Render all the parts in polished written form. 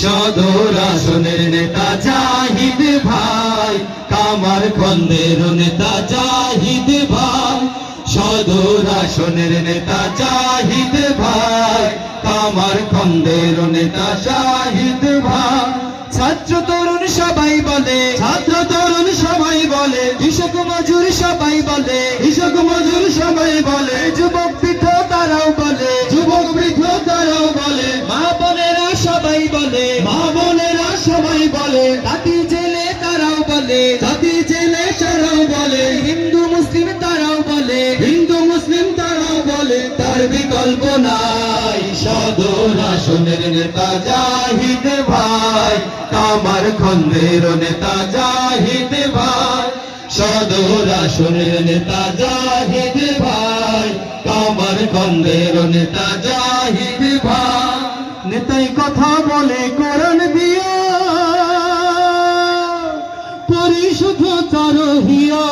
সদর আসনের নেতা জাহিদ ভাই, কামারখন্দের নেতা জাহিদ ভাই, সদর আসনের নেতা জাহিদ ভাই, কামারখন্দের নেতা জাহিদ ভাই। ছাত্র তরুণ সবাই বলে, ছাত্র তরুণ সবাই বলে, কৃষক মজুর সবাই বলে, কৃষক মজুর সবাই বলে, যুবক বৃদ্ধ তারাও বলে, যুবক বৃদ্ধ তারাও বলে, মা বোনেরা সবাই বলে, মা বোনেরা সবাই বলে, জাতি জেলে তারাও বলে, জাতি জেলে তারাও বলে, হিন্দু মুসলিম তারাও বলে, হিন্দু মুসলিম তারাও বলে, তার বিকল্প নাই। সদর আসনের নেতা জাহিদ ভাই, কামারখন্দের নেতা জাহিদ ভাই, সদর আসনের নেতা জাহিদ ভাই, কামারখন্দের নেতা জাহিদ ভাই। নেতাই কথা বলে কোরআন দিয়া, পরিশুদ্ধ তার হিয়া,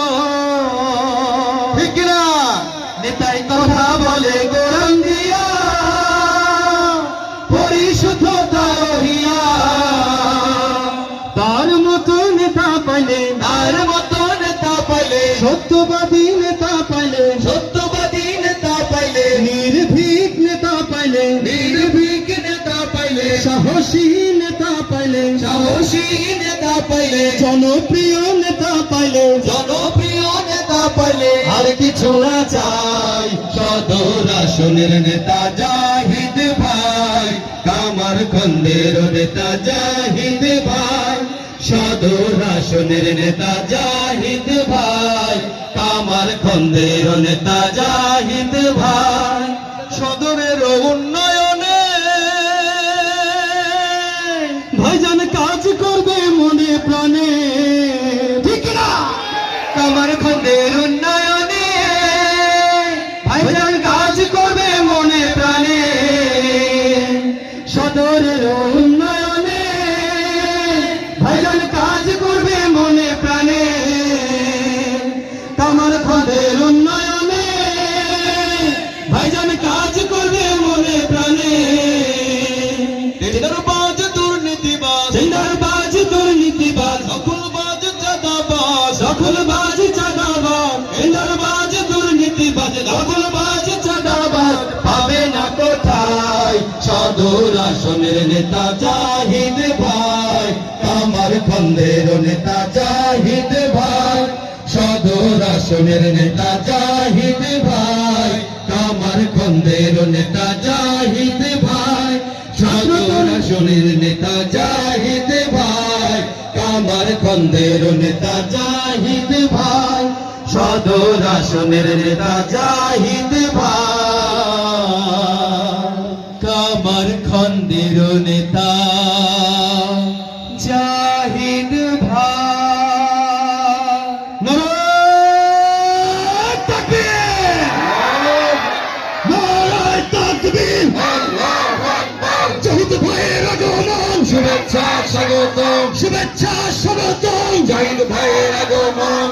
ঠিক না? নেতাই কথা বলে কোরআন দিয়া, পরিশুদ্ধ তার হিয়া। তার মতো নেতা পাইলে, তার মতো নেতা পাইলে, সত্যবাদী নেতা পাইলে, সত্যবাদী নেতা পাইলে, নির্ভীক নেতা পাইলে, নির্ভীক নেতা পাইলে, সাহসী নেতা পাইলে, সাহসী নেতা পাইলে, জনপ্রিয় নেতা পাইলে, জনপ্রিয় নেতা পাইলে, আর কিছু না চাই। সদর আসনের নেতা জাহিদ ভাই, কামারখন্দের নেতা জাহিদ ভাই, সদর আসনের নেতা জাহিদ ভাই, কামারখন্দের নেতা জাহিদ ভাই। সদরের উন্নয়নে ভাইজান কাজ করবে মনে প্রাণে, ঠিক না? কামারখন্দের উন্নয়নে ভাইজান কাজ করবে মনে প্রাণে, সদরের উন্নয়নে ভাইজান কাজ করবে মনে প্রাণে, কামারখন্দের উন্নয়নে ভাইজান কাজ করবে মনে প্রাণে। টেন্ডারবাজ দুর্নীতিবাজ, টেন্ডারবাজ দুর্নীতিবাজ, দখলবাজ চাঁদাবাজ, দখলবাজ চাঁদাবাজ, টেন্ডারবাজ দুর্নীতিবাজ, দখলবাজ চাঁদাবাজ পাবে না কোথায়। সদর আসনের নেতা জাহিদ ভাই, কামারখন্দের নেতা জাহিদ ভাই, সদর আসনের নেতা জাহিদ ভাই, কামারখন্দের নেতা জাহিদ ভাই, সদর আসনের নেতা জাহিদ ভাই, কামারখন্দের নেতা জাহিদ ভাই, সদর আসনের নেতা জাহিদ ভাই, কামারখন্দের নেতা জাহিদ ভাই। নারায়ে তাকবীর, নারায়ে তাকবীর, আল্লাহু আকবার। জাহিদ ভাইয়ের আগমন, শুভেচ্ছা স্বাগতম, শুভেচ্ছা স্বাগতম, জাহিদ ভাইয়ের আগমন।